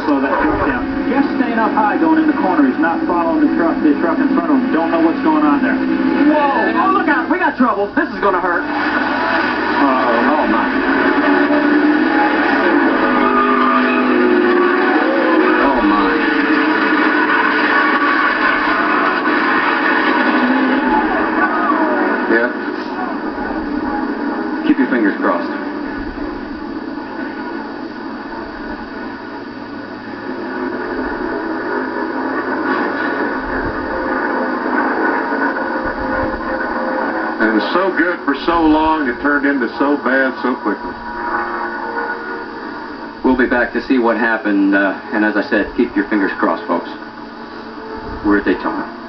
slow that truck down. Just staying up high going in the corner. He's not following the truck in front of him. Don't know what's going on there. Whoa! Oh, look out! We got trouble. This is going to hurt. Uh-oh. Oh, my. Oh, my. Yeah? Keep your fingers crossed. And it was so good for so long, it turned into so bad so quickly. We'll be back to see what happened, and as I said, keep your fingers crossed, folks. We're at Daytona.